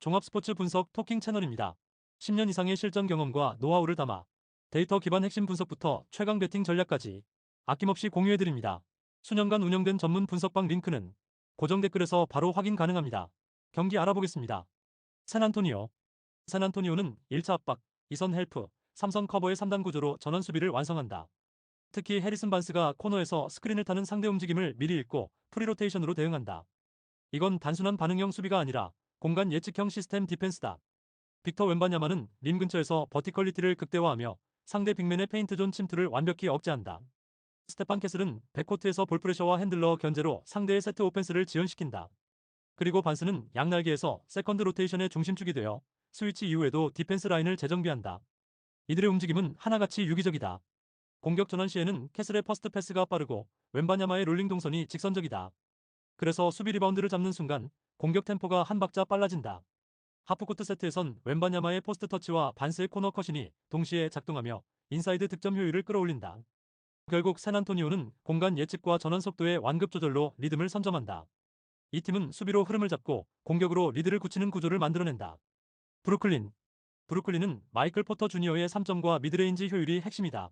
종합 스포츠 분석 토킹 채널입니다. 10년 이상의 실전 경험과 노하우를 담아 데이터 기반 핵심 분석부터 최강 배팅 전략까지 아낌없이 공유해드립니다. 수년간 운영된 전문 분석방 링크는 고정 댓글에서 바로 확인 가능합니다. 경기 알아보겠습니다. 샌안토니오. 샌안토니오는 1차 압박, 2선 헬프, 3선 커버의 3단 구조로 전원 수비를 완성한다. 특히 해리슨 반스가 코너에서 스크린을 타는 상대 움직임을 미리 읽고 프리로테이션으로 대응한다. 이건 단순한 반응형 수비가 아니라 공간 예측형 시스템 디펜스다. 빅터 웬바냐마는 림 근처에서 버티컬리티를 극대화하며 상대 빅맨의 페인트 존 침투를 완벽히 억제한다. 스테판 캐슬은 백코트에서 볼프레셔와 핸들러 견제로 상대의 세트 오펜스를 지연시킨다. 그리고 반스는 양날개에서 세컨드 로테이션의 중심축이 되어 스위치 이후에도 디펜스 라인을 재정비한다. 이들의 움직임은 하나같이 유기적이다. 공격 전환 시에는 캐슬의 퍼스트 패스가 빠르고 웬바냐마의 롤링 동선이 직선적이다. 그래서 수비 리바운드를 잡는 순간 공격 템포가 한 박자 빨라진다. 하프코트 세트에선 웬바냐마의 포스트 터치와 반스의 코너 컷신이 동시에 작동하며 인사이드 득점 효율을 끌어올린다. 결국 샌안토니오는 공간 예측과 전환 속도의 완급 조절로 리듬을 선점한다. 이 팀은 수비로 흐름을 잡고 공격으로 리드를 굳히는 구조를 만들어낸다. 브루클린. 브루클린은 마이클 포터 주니어의 3점과 미드레인지 효율이 핵심이다.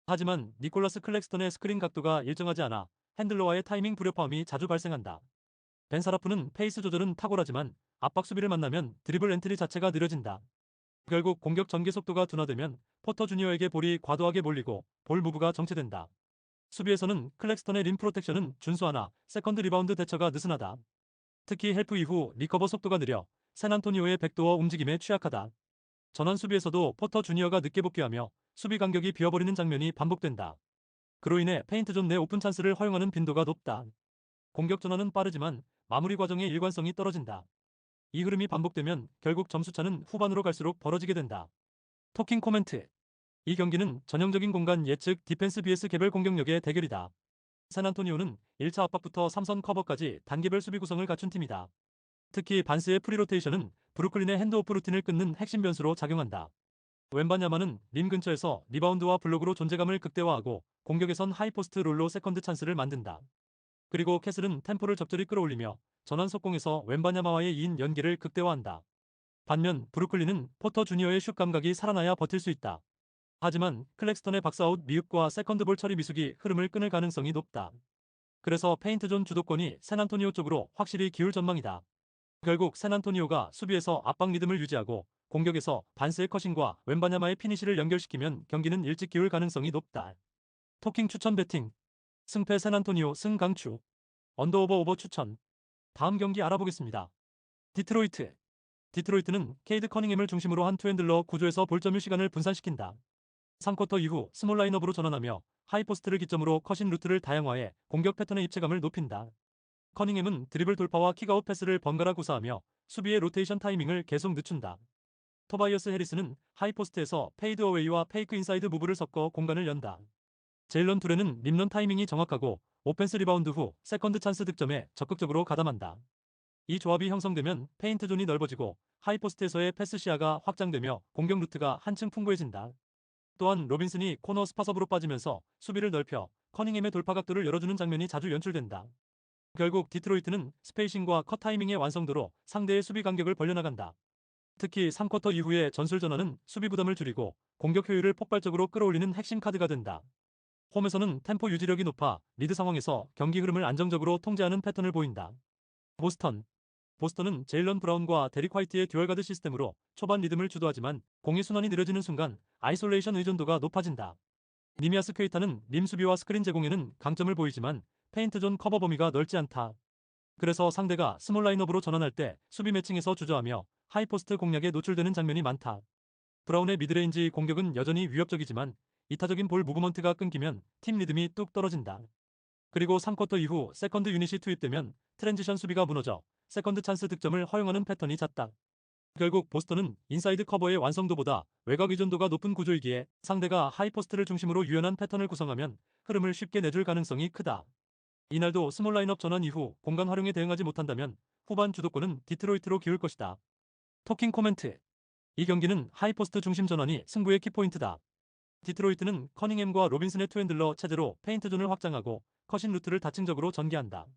하지만 니콜라스 클렉스턴의 스크린 각도가 일정하지 않아 핸들러와의 타이밍 불협화음이 자주 발생한다. 벤 사라프는 페이스 조절은 탁월하지만 압박 수비를 만나면 드리블 엔트리 자체가 느려진다. 결국 공격 전개 속도가 둔화되면 포터 주니어에게 볼이 과도하게 몰리고 볼 무브가 정체된다. 수비에서는 클렉스턴의 림 프로텍션은 준수하나 세컨드 리바운드 대처가 느슨하다. 특히 헬프 이후 리커버 속도가 느려 샌안토니오의 백도어 움직임에 취약하다. 전환 수비에서도 포터 주니어가 늦게 복귀하며 수비 간격이 비어버리는 장면이 반복된다. 그로 인해 페인트 존 내 오픈 찬스를 허용하는 빈도가 높다. 공격 전환은 빠르지만 마무리 과정의 일관성이 떨어진다. 이 흐름이 반복되면 결국 점수차는 후반으로 갈수록 벌어지게 된다. 토킹 코멘트. 이 경기는 전형적인 공간 예측 디펜스 vs 개별 공격력의 대결이다. 샌안토니오는 1차 압박부터 3선 커버까지 단계별 수비 구성을 갖춘 팀이다. 특히 반스의 프리로테이션은 브루클린의 핸드오프 루틴을 끊는 핵심 변수로 작용한다. 웬바냐마는 림 근처에서 리바운드와 블록으로 존재감을 극대화하고 공격에선 하이포스트 롤로 세컨드 찬스를 만든다. 그리고 캐슬은 템포를 적절히 끌어올리며 전환 속공에서 웬바냐마와의 2인 연계를 극대화한다. 반면 브루클린은 포터 주니어의 슛 감각이 살아나야 버틸 수 있다. 하지만 클렉스턴의 박스아웃 미흡과 세컨드볼 처리 미숙이 흐름을 끊을 가능성이 높다. 그래서 페인트 존 주도권이 샌안토니오 쪽으로 확실히 기울 전망이다. 결국 샌안토니오가 수비에서 압박 리듬을 유지하고 공격에서 반스의 컷신과 웬바냐마의 피니시를 연결시키면 경기는 일찍 기울 가능성이 높다. 토킹 추천 배팅. 승패 샌안토니오 승 강추. 언더오버 오버 추천. 다음 경기 알아보겠습니다. 디트로이트. 디트로이트는 케이드 커닝햄을 중심으로 한 투핸들러 구조에서 볼 점유 시간을 분산시킨다. 3쿼터 이후 스몰 라인업으로 전환하며 하이포스트를 기점으로 컷인 루트를 다양화해 공격 패턴의 입체감을 높인다. 커닝햄은 드리블 돌파와 킥아웃 패스를 번갈아 구사하며 수비의 로테이션 타이밍을 계속 늦춘다. 토바이어스 해리스는 하이포스트에서 페이드 어웨이와 페이크 인사이드 무브를 섞어 공간을 연다. 제일런 투레는 림런 타이밍이 정확하고 오펜스 리바운드 후 세컨드 찬스 득점에 적극적으로 가담한다. 이 조합이 형성되면 페인트 존이 넓어지고 하이포스트에서의 패스 시야가 확장되며 공격 루트가 한층 풍부해진다. 또한 로빈슨이 코너 스파섭으로 빠지면서 수비를 넓혀 커닝햄의 돌파 각도를 열어주는 장면이 자주 연출된다. 결국 디트로이트는 스페이싱과 컷 타이밍의 완성도로 상대의 수비 간격을 벌려나간다. 특히 3쿼터 이후의 전술 전환은 수비 부담을 줄이고 공격 효율을 폭발적으로 끌어올리는 핵심 카드가 된다. 홈에서는 템포 유지력이 높아 리드 상황에서 경기 흐름을 안정적으로 통제하는 패턴을 보인다. 보스턴. 보스턴은 제일런 브라운과 데릭 화이트의 듀얼가드 시스템으로 초반 리듬을 주도하지만 공의 순환이 느려지는 순간 아이솔레이션 의존도가 높아진다. 니미아스 퀘이타는 림 수비와 스크린 제공에는 강점을 보이지만 페인트 존 커버 범위가 넓지 않다. 그래서 상대가 스몰 라인업으로 전환할 때 수비 매칭에서 주저하며 하이포스트 공략에 노출되는 장면이 많다. 브라운의 미드레인지 공격은 여전히 위협적이지만 이타적인 볼 무브먼트가 끊기면 팀 리듬이 뚝 떨어진다. 그리고 3쿼터 이후 세컨드 유닛이 투입되면 트랜지션 수비가 무너져 세컨드 찬스 득점을 허용하는 패턴이 잦다. 결국 보스턴은 인사이드 커버의 완성도보다 외곽 의존도가 높은 구조이기에 상대가 하이포스트를 중심으로 유연한 패턴을 구성하면 흐름을 쉽게 내줄 가능성이 크다. 이날도 스몰 라인업 전환 이후 공간 활용에 대응하지 못한다면 후반 주도권은 디트로이트로 기울 것이다. 토킹 코멘트. 이 경기는 하이포스트 중심 전환이 승부의 키포인트다. 디트로이트는 커닝햄과 로빈슨의 투핸들러 체제로 페인트 존을 확장하고 컷인 루트를 다층적으로 전개한다.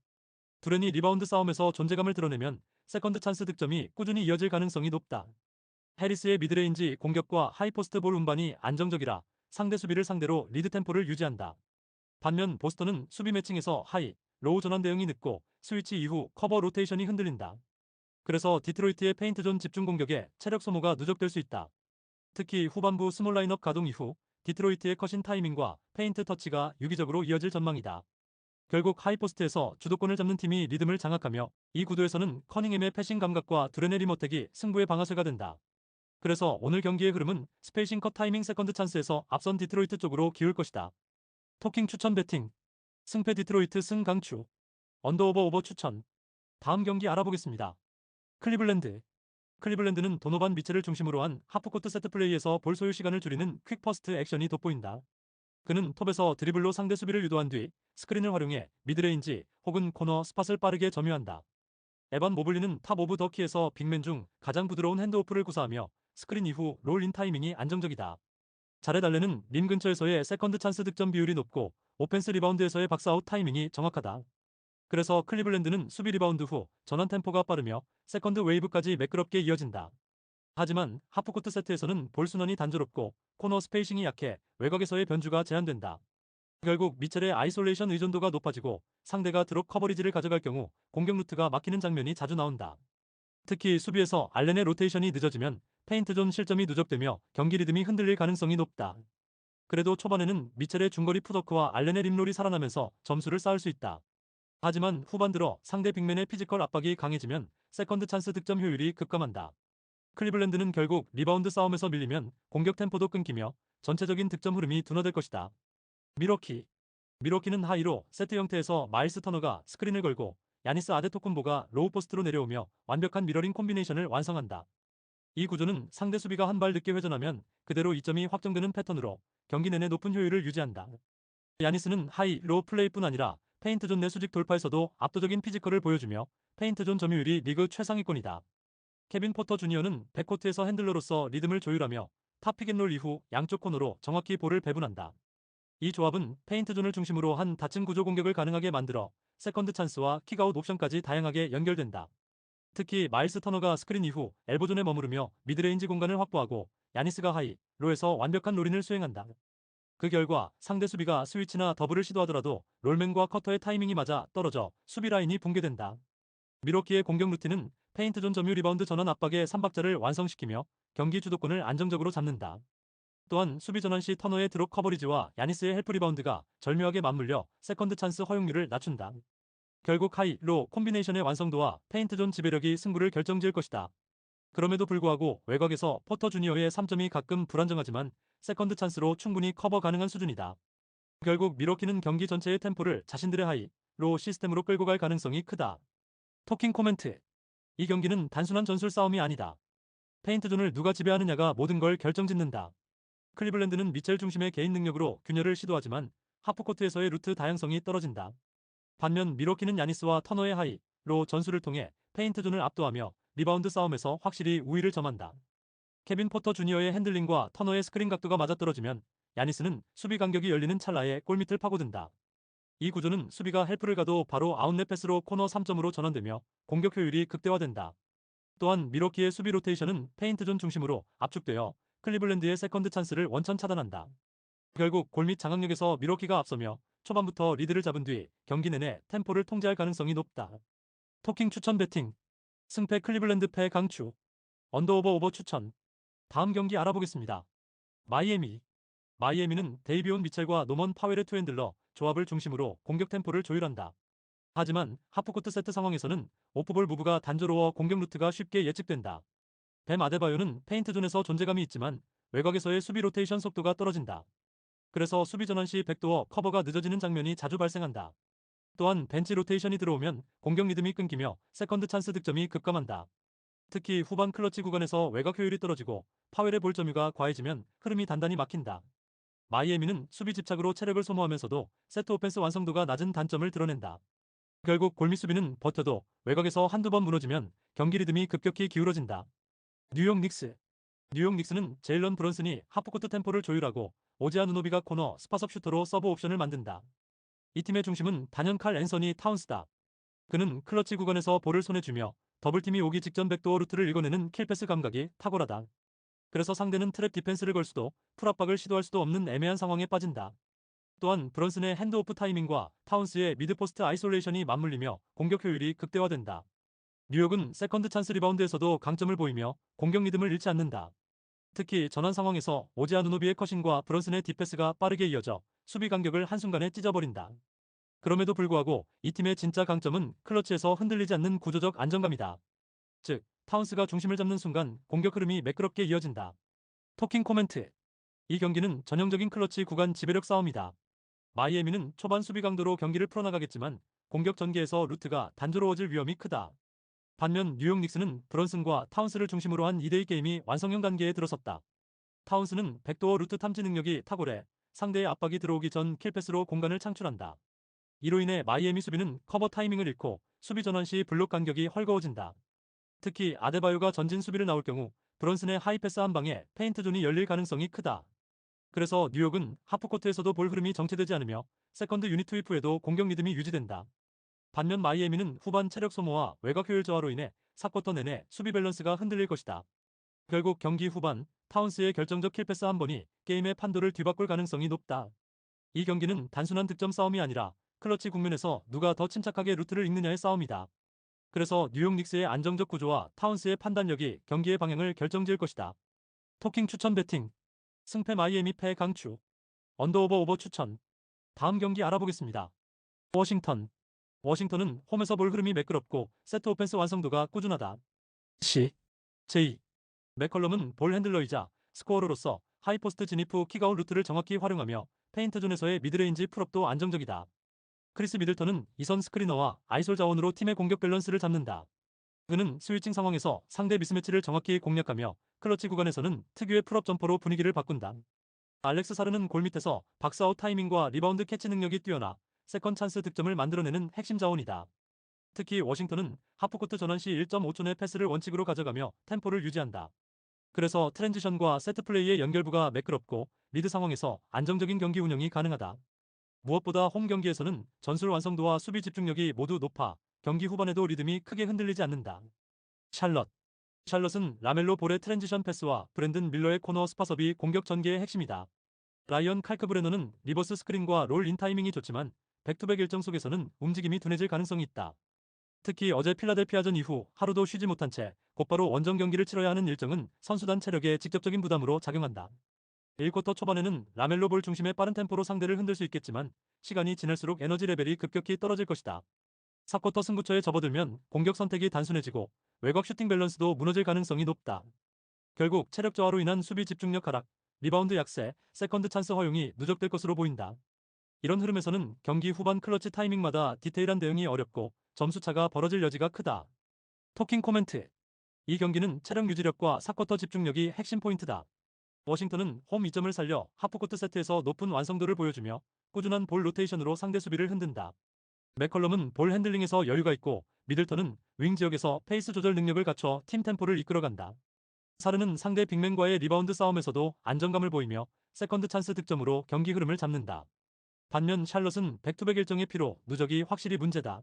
두렌이 리바운드 싸움에서 존재감을 드러내면 세컨드 찬스 득점이 꾸준히 이어질 가능성이 높다. 해리스의 미드레인지 공격과 하이포스트 볼 운반이 안정적이라 상대 수비를 상대로 리드 템포를 유지한다. 반면 보스턴은 수비 매칭에서 하이, 로우 전환 대응이 늦고 스위치 이후 커버 로테이션이 흔들린다. 그래서 디트로이트의 페인트 존 집중 공격에 체력 소모가 누적될 수 있다. 특히 후반부 스몰 라인업 가동 이후 디트로이트의 컷인 타이밍과 페인트 터치가 유기적으로 이어질 전망이다. 결국 하이포스트에서 주도권을 잡는 팀이 리듬을 장악하며 이 구도에서는 커닝햄의 패싱 감각과 드레네 리모텍이 승부의 방아쇠가 된다. 그래서 오늘 경기의 흐름은 스페이싱 컷 타이밍 세컨드 찬스에서 앞선 디트로이트 쪽으로 기울 것이다. 토킹 추천 배팅. 승패 디트로이트 승 강추. 언더오버 오버 추천. 다음 경기 알아보겠습니다. 클리블랜드. 클리블랜드는 도노반 미첼을 중심으로 한 하프코트 세트 플레이에서 볼 소유 시간을 줄이는 퀵 퍼스트 액션이 돋보인다. 그는 톱에서 드리블로 상대 수비를 유도한 뒤 스크린을 활용해 미드레인지 혹은 코너 스팟을 빠르게 점유한다. 에반 모블리는 탑 오브 더 키에서 빅맨 중 가장 부드러운 핸드오프를 구사하며 스크린 이후 롤인 타이밍이 안정적이다. 자렛 알렌은 림 근처에서의 세컨드 찬스 득점 비율이 높고 오펜스 리바운드에서의 박스아웃 타이밍이 정확하다. 그래서 클리블랜드는 수비 리바운드 후 전환 템포가 빠르며 세컨드 웨이브까지 매끄럽게 이어진다. 하지만 하프코트 세트에서는 볼 순환이 단조롭고 코너 스페이싱이 약해 외곽에서의 변주가 제한된다. 결국 미첼의 아이솔레이션 의존도가 높아지고 상대가 드롭 커버리지를 가져갈 경우 공격 루트가 막히는 장면이 자주 나온다. 특히 수비에서 알렌의 로테이션이 늦어지면 페인트 존 실점이 누적되며 경기 리듬이 흔들릴 가능성이 높다. 그래도 초반에는 미첼의 중거리 풋워크와 알렌의 림롤이 살아나면서 점수를 쌓을 수 있다. 하지만 후반 들어 상대 빅맨의 피지컬 압박이 강해지면 세컨드 찬스 득점 효율이 급감한다. 클리블랜드는 결국 리바운드 싸움에서 밀리면 공격 템포도 끊기며 전체적인 득점 흐름이 둔화될 것이다. 미러키. 미러키는 하이로 세트 형태에서 마일스 터너가 스크린을 걸고 야니스 아데토쿤보가 로우 포스트로 내려오며 완벽한 미러링 콤비네이션을 완성한다. 이 구조는 상대 수비가 한 발 늦게 회전하면 그대로 이점이 확정되는 패턴으로 경기 내내 높은 효율을 유지한다. 야니스는 하이, 로 플레이뿐 아니라 페인트존 내 수직 돌파에서도 압도적인 피지컬을 보여주며 페인트존 점유율이 리그 최상위권이다. 케빈 포터 주니어는 백코트에서 핸들러로서 리듬을 조율하며 탑 픽앤롤 이후 양쪽 코너로 정확히 볼을 배분한다. 이 조합은 페인트존을 중심으로 한 다층 구조 공격을 가능하게 만들어 세컨드 찬스와 킥아웃 옵션까지 다양하게 연결된다. 특히 마일스 터너가 스크린 이후 엘보존에 머무르며 미드레인지 공간을 확보하고 야니스가 하이, 로에서 완벽한 롤인을 수행한다. 그 결과 상대 수비가 스위치나 더블을 시도하더라도 롤맨과 커터의 타이밍이 맞아 떨어져 수비 라인이 붕괴된다. 미러키의 공격 루틴은 페인트존 점유 리바운드 전환 압박의 3박자를 완성시키며 경기 주도권을 안정적으로 잡는다. 또한 수비 전환 시 터너의 드롭 커버리지와 야니스의 헬프 리바운드가 절묘하게 맞물려 세컨드 찬스 허용률을 낮춘다. 결국 하이, 로 콤비네이션의 완성도와 페인트존 지배력이 승부를 결정지을 것이다. 그럼에도 불구하고 외곽에서 포터 주니어의 3점이 가끔 불안정하지만 세컨드 찬스로 충분히 커버 가능한 수준이다. 결국 미러키는 경기 전체의 템포를 자신들의 하이, 로 시스템으로 끌고 갈 가능성이 크다. 토킹 코멘트. 이 경기는 단순한 전술 싸움이 아니다. 페인트존을 누가 지배하느냐가 모든 걸 결정짓는다. 클리블랜드는 미첼 중심의 개인 능력으로 균열을 시도하지만 하프코트에서의 루트 다양성이 떨어진다. 반면 미러키는 야니스와 터너의 하이, 로 전술을 통해 페인트존을 압도하며 리바운드 싸움에서 확실히 우위를 점한다. 케빈 포터 주니어의 핸들링과 터너의 스크린 각도가 맞아떨어지면 야니스는 수비 간격이 열리는 찰나에 골밑을 파고든다. 이 구조는 수비가 헬프를 가도 바로 아웃렛 패스로 코너 3점으로 전환되며 공격 효율이 극대화된다. 또한 미러키의 수비 로테이션은 페인트존 중심으로 압축되어 클리블랜드의 세컨드 찬스를 원천 차단한다. 결국 골밑 장악력에서 미러키가 앞서며 초반부터 리드를 잡은 뒤 경기 내내 템포를 통제할 가능성이 높다. 토킹 추천 배팅. 승패 클리블랜드 패 강추. 언더오버 오버 추천. 다음 경기 알아보겠습니다. 마이애미. 마이애미는 데이비온 미첼과 노먼 파웰의 투핸들러 조합을 중심으로 공격 템포를 조율한다. 하지만 하프코트 세트 상황에서는 오프볼 무브가 단조로워 공격 루트가 쉽게 예측된다. 뱀 아데바요는 페인트존에서 존재감이 있지만 외곽에서의 수비 로테이션 속도가 떨어진다. 그래서 수비 전환 시 백도어 커버가 늦어지는 장면이 자주 발생한다. 또한 벤치 로테이션이 들어오면 공격 리듬이 끊기며 세컨드 찬스 득점이 급감한다. 특히 후반 클러치 구간에서 외곽 효율이 떨어지고 파웰의 볼 점유가 과해지면 흐름이 단단히 막힌다. 마이애미는 수비 집착으로 체력을 소모하면서도 세트 오펜스 완성도가 낮은 단점을 드러낸다. 결국 골밑 수비는 버텨도 외곽에서 한두 번 무너지면 경기 리듬이 급격히 기울어진다. 뉴욕 닉스. 뉴욕 닉스는 제일런 브런슨이 하프코트 템포를 조율하고 오지아 누노비가 코너 스팟업 슈터로 서브 옵션을 만든다. 이 팀의 중심은 단연 칼 앤서니 타운스다. 그는 클러치 구간에서 볼을 손에 쥐며 더블팀이 오기 직전 백도어 루트를 읽어내는 킬패스 감각이 탁월하다. 그래서 상대는 트랩 디펜스를 걸 수도 풀압박을 시도할 수도 없는 애매한 상황에 빠진다. 또한 브런슨의 핸드오프 타이밍과 타운스의 미드포스트 아이솔레이션이 맞물리며 공격 효율이 극대화된다. 뉴욕은 세컨드 찬스 리바운드에서도 강점을 보이며 공격 리듬을 잃지 않는다. 특히 전환 상황에서 오지 아누노비의 컷신과 브런슨의 딥패스가 빠르게 이어져 수비 간격을 한순간에 찢어버린다. 그럼에도 불구하고 이 팀의 진짜 강점은 클러치에서 흔들리지 않는 구조적 안정감이다. 즉, 타운스가 중심을 잡는 순간 공격 흐름이 매끄럽게 이어진다. 토킹 코멘트. 이 경기는 전형적인 클러치 구간 지배력 싸움이다. 마이애미는 초반 수비 강도로 경기를 풀어나가겠지만 공격 전개에서 루트가 단조로워질 위험이 크다. 반면 뉴욕 닉스는 브런슨과 타운스를 중심으로 한 2대2 게임이 완성형 단계에 들어섰다. 타운스는 백도어 루트 탐지 능력이 탁월해 상대의 압박이 들어오기 전 킬패스로 공간을 창출한다. 이로 인해 마이애미 수비는 커버 타이밍을 잃고 수비 전환 시 블록 간격이 헐거워진다. 특히 아데바요가 전진 수비를 나올 경우 브런슨의 하이패스 한 방에 페인트 존이 열릴 가능성이 크다. 그래서 뉴욕은 하프코트에서도 볼 흐름이 정체되지 않으며 세컨드 유닛 투입 후에도 공격 리듬이 유지된다. 반면 마이애미는 후반 체력 소모와 외곽 효율 저하로 인해 4쿼터 내내 수비 밸런스가 흔들릴 것이다. 결국 경기 후반 타운스의 결정적 킬패스 한 번이 게임의 판도를 뒤바꿀 가능성이 높다. 이 경기는 단순한 득점 싸움이 아니라 클러치 국면에서 누가 더 침착하게 루트를 읽느냐의 싸움이다. 그래서 뉴욕 닉스의 안정적 구조와 타운스의 판단력이 경기의 방향을 결정지을 것이다. 토킹 추천 배팅. 승패 마이애미 패 강추. 언더오버 오버 추천. 다음 경기 알아보겠습니다. 워싱턴. 워싱턴은 홈에서 볼 흐름이 매끄럽고 세트 오펜스 완성도가 꾸준하다. C. J. 맥컬럼은 볼 핸들러이자 스코어러로서 하이포스트 진입 후 킥아웃 루트를 정확히 활용하며 페인트존에서의 미드레인지 풀업도 안정적이다. 크리스 미들턴은 이선 스크리너와 아이솔 자원으로 팀의 공격 밸런스를 잡는다. 그는 스위칭 상황에서 상대 미스매치를 정확히 공략하며 클러치 구간에서는 특유의 풀업 점퍼로 분위기를 바꾼다. 알렉스 사르는 골 밑에서 박스아웃 타이밍과 리바운드 캐치 능력이 뛰어나 세컨 찬스 득점을 만들어내는 핵심 자원이다. 특히 워싱턴은 하프코트 전환 시 1.5초 내 패스를 원칙으로 가져가며 템포를 유지한다. 그래서 트랜지션과 세트 플레이의 연결부가 매끄럽고 미드 상황에서 안정적인 경기 운영이 가능하다. 무엇보다 홈 경기에서는 전술 완성도와 수비 집중력이 모두 높아 경기 후반에도 리듬이 크게 흔들리지 않는다. 샬럿. 샬럿은 라멜로 볼의 트랜지션 패스와 브랜든 밀러의 코너 스파섭이 공격 전개의 핵심이다. 라이언 칼크브레너는 리버스 스크린과 롤 인 타이밍이 좋지만 백투백 일정 속에서는 움직임이 둔해질 가능성이 있다. 특히 어제 필라델피아전 이후 하루도 쉬지 못한 채 곧바로 원정 경기를 치러야 하는 일정은 선수단 체력에 직접적인 부담으로 작용한다. 1쿼터 초반에는 라멜로 볼 중심의 빠른 템포로 상대를 흔들 수 있겠지만 시간이 지날수록 에너지 레벨이 급격히 떨어질 것이다. 4쿼터 승부처에 접어들면 공격 선택이 단순해지고 외곽 슈팅 밸런스도 무너질 가능성이 높다. 결국 체력 저하로 인한 수비 집중력 하락, 리바운드 약세, 세컨드 찬스 허용이 누적될 것으로 보인다. 이런 흐름에서는 경기 후반 클러치 타이밍마다 디테일한 대응이 어렵고 점수차가 벌어질 여지가 크다. 토킹 코멘트. 이 경기는 체력 유지력과 4쿼터 집중력이 핵심 포인트다. 워싱턴은 홈 이점을 살려 하프코트 세트에서 높은 완성도를 보여주며 꾸준한 볼 로테이션으로 상대 수비를 흔든다. 맥컬럼은 볼 핸들링에서 여유가 있고 미들턴은 윙 지역에서 페이스 조절 능력을 갖춰 팀 템포를 이끌어간다. 사르는 상대 빅맨과의 리바운드 싸움에서도 안정감을 보이며 세컨드 찬스 득점으로 경기 흐름을 잡는다. 반면 샬럿은 백투백 일정의 피로 누적이 확실히 문제다.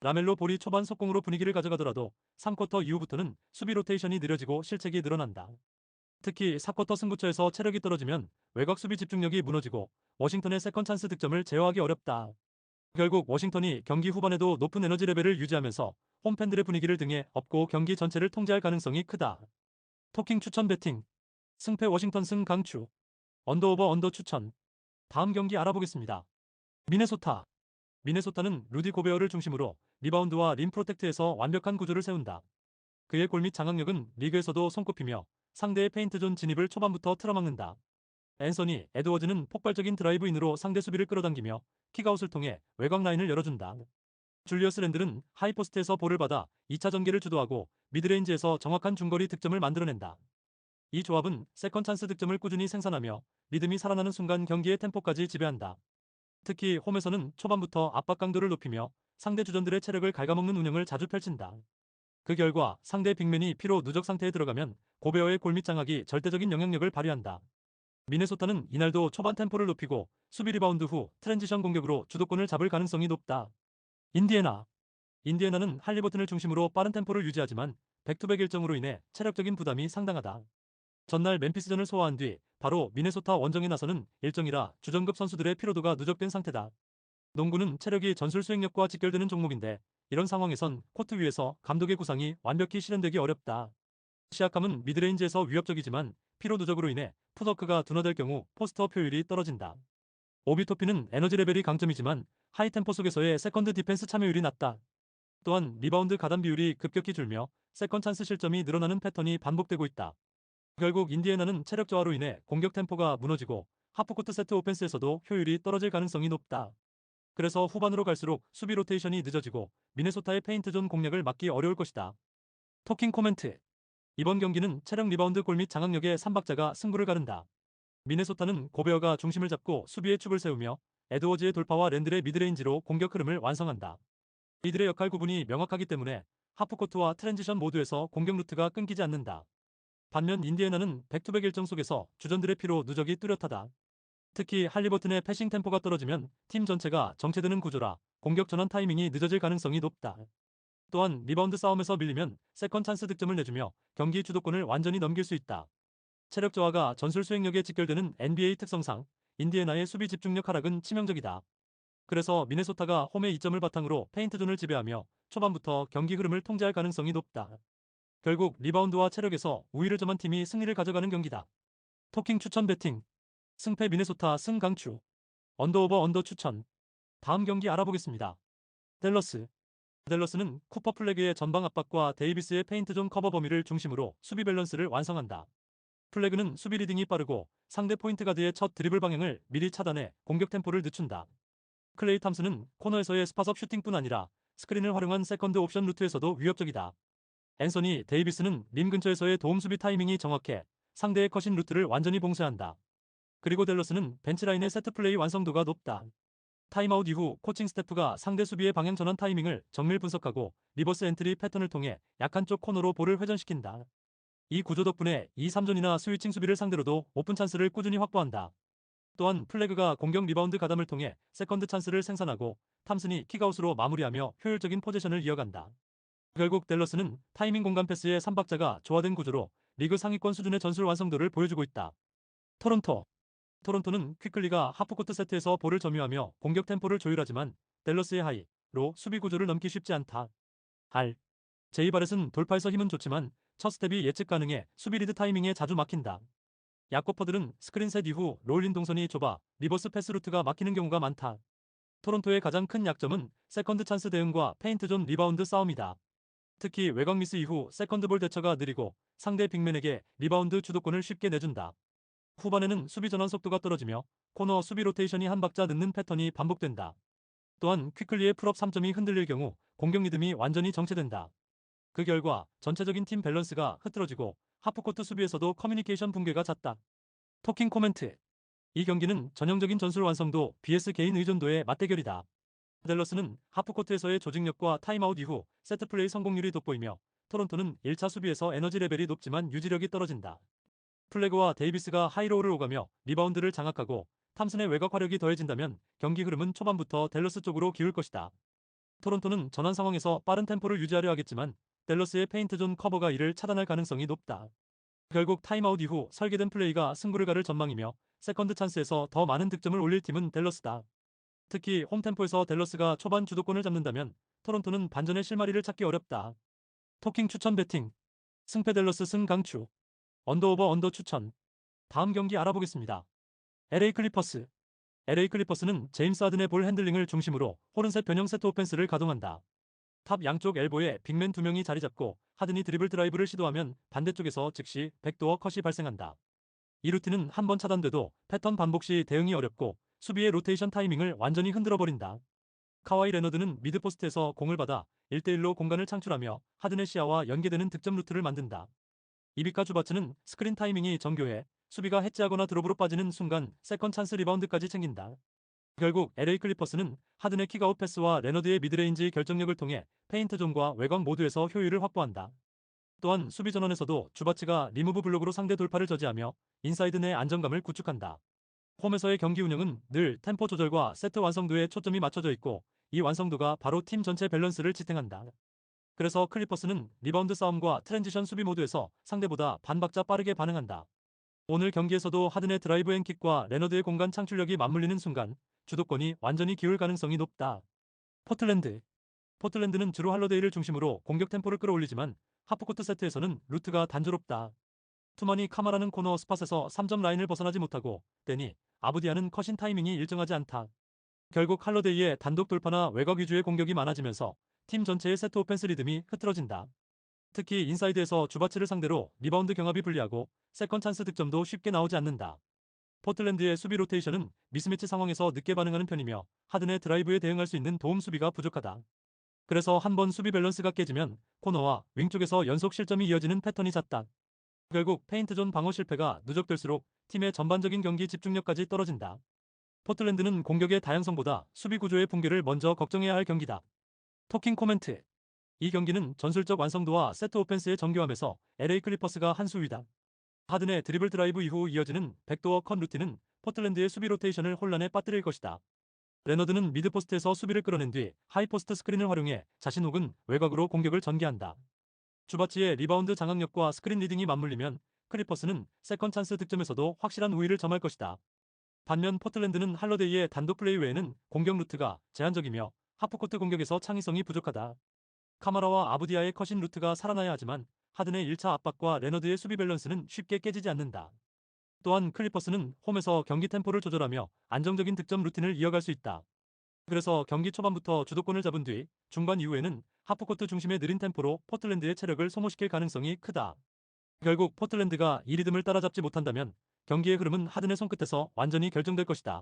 라멜로 볼이 초반 속공으로 분위기를 가져가더라도 3쿼터 이후부터는 수비 로테이션이 느려지고 실책이 늘어난다. 특히 4쿼터 승부처에서 체력이 떨어지면 외곽 수비 집중력이 무너지고 워싱턴의 세컨 찬스 득점을 제어하기 어렵다. 결국 워싱턴이 경기 후반에도 높은 에너지 레벨을 유지하면서 홈팬들의 분위기를 등에 업고 경기 전체를 통제할 가능성이 크다. 토킹 추천 배팅. 승패 워싱턴 승 강추. 언더오버 언더 추천. 다음 경기 알아보겠습니다. 미네소타. 미네소타는 루디 고베어를 중심으로 리바운드와 림 프로텍트에서 완벽한 구조를 세운다. 그의 골 및 장악력은 리그에서도 손꼽히며 상대의 페인트존 진입을 초반부터 틀어막는다. 앤서니 에드워즈는 폭발적인 드라이브인으로 상대 수비를 끌어당기며 킥아웃을 통해 외곽 라인을 열어준다. 줄리어스 랜들은 하이포스트에서 볼을 받아 2차 전개를 주도하고 미드레인지에서 정확한 중거리 득점을 만들어낸다. 이 조합은 세컨 찬스 득점을 꾸준히 생산하며 리듬이 살아나는 순간 경기의 템포까지 지배한다. 특히 홈에서는 초반부터 압박 강도를 높이며 상대 주전들의 체력을 갉아먹는 운영을 자주 펼친다. 그 결과 상대 빅맨이 피로 누적 상태에 들어가면 고베어의 골밑 장악이 절대적인 영향력을 발휘한다. 미네소타는 이날도 초반 템포를 높이고 수비 리바운드 후 트랜지션 공격으로 주도권을 잡을 가능성이 높다. 인디애나. 인디애나는 할리버튼을 중심으로 빠른 템포를 유지하지만 백투백 일정으로 인해 체력적인 부담이 상당하다. 전날 멤피스전을 소화한 뒤 바로 미네소타 원정에 나서는 일정이라 주전급 선수들의 피로도가 누적된 상태다. 농구는 체력이 전술 수행력과 직결되는 종목인데 이런 상황에선 코트 위에서 감독의 구상이 완벽히 실현되기 어렵다. 시약함은 미드레인지에서 위협적이지만 피로 누적으로 인해 풋워크가 둔화될 경우 포스트업 효율이 떨어진다. 오비토피는 에너지 레벨이 강점이지만 하이템포 속에서의 세컨드 디펜스 참여율이 낮다. 또한 리바운드 가담 비율이 급격히 줄며 세컨 찬스 실점이 늘어나는 패턴이 반복되고 있다. 결국 인디애나는 체력 저하로 인해 공격 템포가 무너지고 하프코트 세트 오펜스에서도 효율이 떨어질 가능성이 높다. 그래서 후반으로 갈수록 수비 로테이션이 늦어지고 미네소타의 페인트 존 공략을 막기 어려울 것이다. 토킹 코멘트. 이번 경기는 체력 리바운드 골 및 장악력의 3박자가 승부를 가른다. 미네소타는 고베어가 중심을 잡고 수비의 축을 세우며 에드워즈의 돌파와 랜들의 미드레인지로 공격 흐름을 완성한다. 이들의 역할 구분이 명확하기 때문에 하프코트와 트랜지션 모두에서 공격 루트가 끊기지 않는다. 반면 인디애나는 백투백 일정 속에서 주전들의 피로 누적이 뚜렷하다. 특히 할리버튼의 패싱 템포가 떨어지면 팀 전체가 정체되는 구조라 공격 전환 타이밍이 늦어질 가능성이 높다. 또한 리바운드 싸움에서 밀리면 세컨 찬스 득점을 내주며 경기 주도권을 완전히 넘길 수 있다. 체력 저하가 전술 수행력에 직결되는 NBA 특성상 인디애나의 수비 집중력 하락은 치명적이다. 그래서 미네소타가 홈의 이점을 바탕으로 페인트 존을 지배하며 초반부터 경기 흐름을 통제할 가능성이 높다. 결국 리바운드와 체력에서 우위를 점한 팀이 승리를 가져가는 경기다. 토킹 추천 배팅. 승패 미네소타 승 강추. 언더오버 언더 추천. 다음 경기 알아보겠습니다. 댈러스. 댈러스는 쿠퍼 플래그의 전방 압박과 데이비스의 페인트 존 커버 범위를 중심으로 수비 밸런스를 완성한다. 플래그는 수비 리딩이 빠르고 상대 포인트 가드의 첫 드리블 방향을 미리 차단해 공격 템포를 늦춘다. 클레이 탐슨은 코너에서의 스팟업 슈팅뿐 아니라 스크린을 활용한 세컨드 옵션 루트에서도 위협적이다. 앤서니 데이비스는 림 근처에서의 도움 수비 타이밍이 정확해 상대의 컷인 루트를 완전히 봉쇄한다. 그리고 댈러스는 벤치라인의 세트 플레이 완성도가 높다. 타임아웃 이후 코칭 스태프가 상대 수비의 방향 전환 타이밍을 정밀 분석하고 리버스 엔트리 패턴을 통해 약한 쪽 코너로 볼을 회전시킨다. 이 구조 덕분에 2-3존이나 스위칭 수비를 상대로도 오픈 찬스를 꾸준히 확보한다. 또한 플래그가 공격 리바운드 가담을 통해 세컨드 찬스를 생산하고 탐슨이 킥아웃으로 마무리하며 효율적인 포지션을 이어간다. 결국 댈러스는 타이밍 공간 패스의 3박자가 조화된 구조로 리그 상위권 수준의 전술 완성도를 보여주고 있다. 토론토. 토론토는 퀵클리가 하프코트 세트에서 볼을 점유하며 공격 템포를 조율하지만 댈러스의 하이로 수비 구조를 넘기 쉽지 않다. 제이 바렛은 돌파에서 힘은 좋지만 첫 스텝이 예측 가능해 수비 리드 타이밍에 자주 막힌다. 야코퍼들은 스크린 셋 이후 롤린 동선이 좁아 리버스 패스 루트가 막히는 경우가 많다. 토론토의 가장 큰 약점은 세컨드 찬스 대응과 페인트 존 리바운드 싸움이다. 특히 외곽 미스 이후 세컨드 볼 대처가 느리고 상대 빅맨에게 리바운드 주도권을 쉽게 내준다. 후반에는 수비 전환 속도가 떨어지며 코너 수비 로테이션이 한 박자 늦는 패턴이 반복된다. 또한 퀵클리의 풀업 3점이 흔들릴 경우 공격 리듬이 완전히 정체된다. 그 결과 전체적인 팀 밸런스가 흐트러지고 하프코트 수비에서도 커뮤니케이션 붕괴가 잦다. 토킹 코멘트. 이 경기는 전형적인 전술 완성도 vs 개인 의존도의 맞대결이다. 댈러스는 하프코트에서의 조직력과 타임아웃 이후 세트플레이 성공률이 돋보이며 토론토는 1차 수비에서 에너지 레벨이 높지만 유지력이 떨어진다. 플래그와 데이비스가 하이로우를 오가며 리바운드를 장악하고 탐슨의 외곽 화력이 더해진다면 경기 흐름은 초반부터 댈러스 쪽으로 기울 것이다. 토론토는 전환 상황에서 빠른 템포를 유지하려 하겠지만 댈러스의 페인트 존 커버가 이를 차단할 가능성이 높다. 결국 타임아웃 이후 설계된 플레이가 승부를 가를 전망이며 세컨드 찬스에서 더 많은 득점을 올릴 팀은 댈러스다. 특히 홈템포에서 댈러스가 초반 주도권을 잡는다면 토론토는 반전의 실마리를 찾기 어렵다. 토킹 추천 배팅. 승패 댈러스 승 강추. 언더오버 언더 추천. 다음 경기 알아보겠습니다. LA 클리퍼스. LA 클리퍼스는 제임스 하든의 볼 핸들링을 중심으로 호른셋 변형 세트 오펜스를 가동한다. 탑 양쪽 엘보에 빅맨 2명이 자리 잡고 하든이 드리블 드라이브를 시도하면 반대쪽에서 즉시 백도어 컷이 발생한다. 이 루틴은 한 번 차단돼도 패턴 반복 시 대응이 어렵고 수비의 로테이션 타이밍을 완전히 흔들어버린다. 카와이 레너드는 미드포스트에서 공을 받아 1대1로 공간을 창출하며 하든의 시야와 연계되는 득점 루트를 만든다. 이비카 주바츠는 스크린 타이밍이 정교해 수비가 해치하거나 드롭으로 빠지는 순간 세컨 찬스 리바운드까지 챙긴다. 결국 LA 클리퍼스는 하든의 킥아웃 패스와 레너드의 미드레인지 결정력을 통해 페인트 존과 외곽 모두에서 효율을 확보한다. 또한 수비 전환에서도 주바츠가 리무브 블록으로 상대 돌파를 저지하며 인사이드 내 안정감을 구축한다. 홈에서의 경기 운영은 늘 템포 조절과 세트 완성도에 초점이 맞춰져 있고 이 완성도가 바로 팀 전체 밸런스를 지탱한다. 그래서 클리퍼스는 리바운드 싸움과 트랜지션 수비 모드에서 상대보다 반박자 빠르게 반응한다. 오늘 경기에서도 하든의 드라이브 앤 킥과 레너드의 공간 창출력이 맞물리는 순간 주도권이 완전히 기울 가능성이 높다. 포틀랜드. 포틀랜드는 주로 할러데이를 중심으로 공격 템포를 끌어올리지만 하프코트 세트에서는 루트가 단조롭다. 투마니 카마라는 코너 스팟에서 3점 라인을 벗어나지 못하고 데니 아부디아는 컷인 타이밍이 일정하지 않다. 결국 할러데이의 단독 돌파나 외곽 위주의 공격이 많아지면서 팀 전체의 세트 오펜스 리듬이 흐트러진다. 특히 인사이드에서 주바츠를 상대로 리바운드 경합이 불리하고 세컨 찬스 득점도 쉽게 나오지 않는다. 포틀랜드의 수비 로테이션은 미스매치 상황에서 늦게 반응하는 편이며 하든의 드라이브에 대응할 수 있는 도움 수비가 부족하다. 그래서 한번 수비 밸런스가 깨지면 코너와 윙 쪽에서 연속 실점이 이어지는 패턴이 잦다. 결국 페인트존 방어 실패가 누적될수록 팀의 전반적인 경기 집중력까지 떨어진다. 포틀랜드는 공격의 다양성보다 수비 구조의 붕괴를 먼저 걱정해야 할 경기다. 토킹 코멘트. 이 경기는 전술적 완성도와 세트 오펜스의 정교함에서 LA 클리퍼스가 한 수 위다. 하든의 드리블 드라이브 이후 이어지는 백도어 컷 루틴은 포틀랜드의 수비 로테이션을 혼란에 빠뜨릴 것이다. 레너드는 미드포스트에서 수비를 끌어낸 뒤 하이포스트 스크린을 활용해 자신 혹은 외곽으로 공격을 전개한다. 주바치의 리바운드 장악력과 스크린 리딩이 맞물리면 클리퍼스는 세컨 찬스 득점에서도 확실한 우위를 점할 것이다. 반면 포틀랜드는 할러데이의 단독 플레이 외에는 공격 루트가 제한적이며 하프코트 공격에서 창의성이 부족하다. 카마라와 아부디아의 컷인 루트가 살아나야 하지만 하든의 1차 압박과 레너드의 수비 밸런스는 쉽게 깨지지 않는다. 또한 클리퍼스는 홈에서 경기 템포를 조절하며 안정적인 득점 루틴을 이어갈 수 있다. 그래서 경기 초반부터 주도권을 잡은 뒤 중반 이후에는 하프코트 중심의 느린 템포로 포틀랜드의 체력을 소모시킬 가능성이 크다. 결국 포틀랜드가 이 리듬을 따라잡지 못한다면 경기의 흐름은 하든의 손끝에서 완전히 결정될 것이다.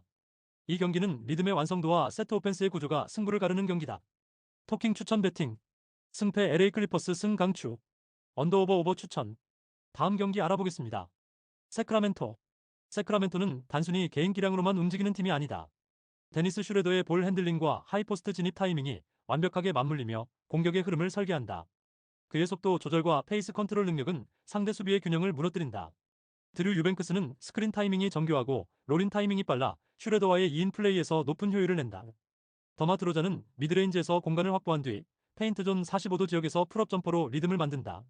이 경기는 리듬의 완성도와 세트 오펜스의 구조가 승부를 가르는 경기다. 토킹 추천 배팅. 승패 LA 클리퍼스 승 강추. 언더오버 오버 추천. 다음 경기 알아보겠습니다. 세크라멘토. 세크라멘토는 단순히 개인 기량으로만 움직이는 팀이 아니다. 데니스 슈레더의 볼 핸들링과 하이포스트 진입 타이밍이 완벽하게 맞물리며 공격의 흐름을 설계한다. 그의 속도 조절과 페이스 컨트롤 능력은 상대 수비의 균형을 무너뜨린다. 드류 유뱅크스는 스크린 타이밍이 정교하고 롤인 타이밍이 빨라 슈레더와의 2인 플레이에서 높은 효율을 낸다. 더마 드로자는 미드레인지에서 공간을 확보한 뒤 페인트존 45도 지역에서 풀업 점퍼로 리듬을 만든다.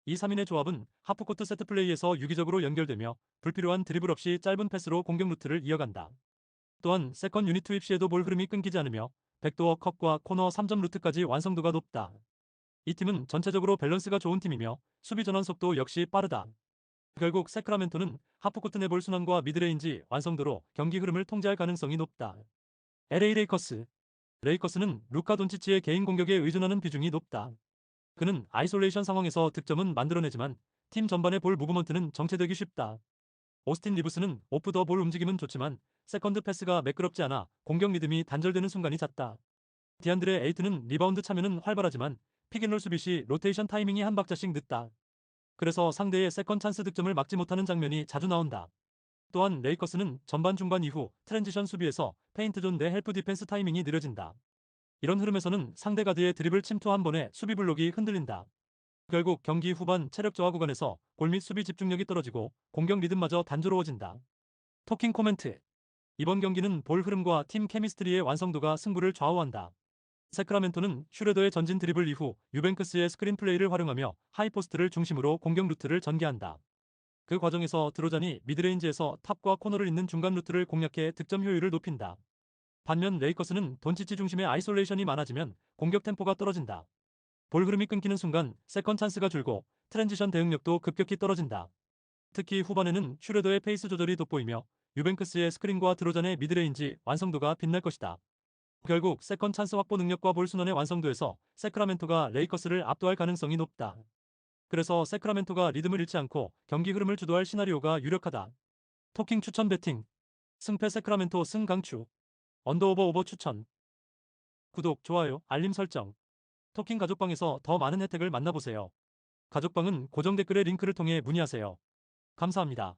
이 3인의 조합은 하프코트 세트 플레이에서 유기적으로 연결되며 불필요한 드리블 없이 짧은 패스로 공격 루트를 이어간다. 또한 세컨 유닛 투입 시에도 볼 흐름이 끊기지 않으며 백도어 컵과 코너 3점 루트까지 완성도가 높다. 이 팀은 전체적으로 밸런스가 좋은 팀이며 수비 전환 속도 역시 빠르다. 결국 세크라멘토는 하프코트 내볼 순환과 미드레인지 완성도로 경기 흐름을 통제할 가능성이 높다. LA 레이커스. 레이커스는 루카 돈치치의 개인 공격에 의존하는 비중이 높다. 그는 아이솔레이션 상황에서 득점은 만들어내지만 팀 전반의 볼 무브먼트는 정체되기 쉽다. 오스틴 리브스는 오프 더 볼 움직임은 좋지만 세컨드 패스가 매끄럽지 않아 공격 리듬이 단절되는 순간이 잦다. 디안드레 에이트는 리바운드 참여는 활발하지만 픽앤롤 수비 시 로테이션 타이밍이 한 박자씩 늦다. 그래서 상대의 세컨 찬스 득점을 막지 못하는 장면이 자주 나온다. 또한 레이커스는 전반 중반 이후 트랜지션 수비에서 페인트존 내 헬프 디펜스 타이밍이 느려진다. 이런 흐름에서는 상대 가드의 드리블 침투 한 번에 수비 블록이 흔들린다. 결국 경기 후반 체력 저하 구간에서 골 및 수비 집중력이 떨어지고 공격 리듬마저 단조로워진다. 토킹 코멘트. 이번 경기는 볼 흐름과 팀 케미스트리의 완성도가 승부를 좌우한다. 세크라멘토는 슈레더의 전진 드리블 이후 유뱅크스의 스크린 플레이를 활용하며 하이포스트를 중심으로 공격 루트를 전개한다. 그 과정에서 드로잔이 미드레인지에서 탑과 코너를 잇는 중간 루트를 공략해 득점 효율을 높인다. 반면 레이커스는 돈치치 중심의 아이솔레이션이 많아지면 공격 템포가 떨어진다. 볼 흐름이 끊기는 순간 세컨 찬스가 줄고 트랜지션 대응력도 급격히 떨어진다. 특히 후반에는 슈레더의 페이스 조절이 돋보이며 유뱅크스의 스크린과 드로잔의 미드레인지 완성도가 빛날 것이다. 결국 세컨 찬스 확보 능력과 볼 순환의 완성도에서 세크라멘토가 레이커스를 압도할 가능성이 높다. 그래서 세크라멘토가 리듬을 잃지 않고 경기 흐름을 주도할 시나리오가 유력하다. 토킹 추천 배팅. 승패 세크라멘토 승 강추. 언더오버 오버 추천. 구독, 좋아요, 알림 설정. 토킹 가족방에서 더 많은 혜택을 만나보세요. 가족방은 고정 댓글의 링크를 통해 문의하세요. 감사합니다.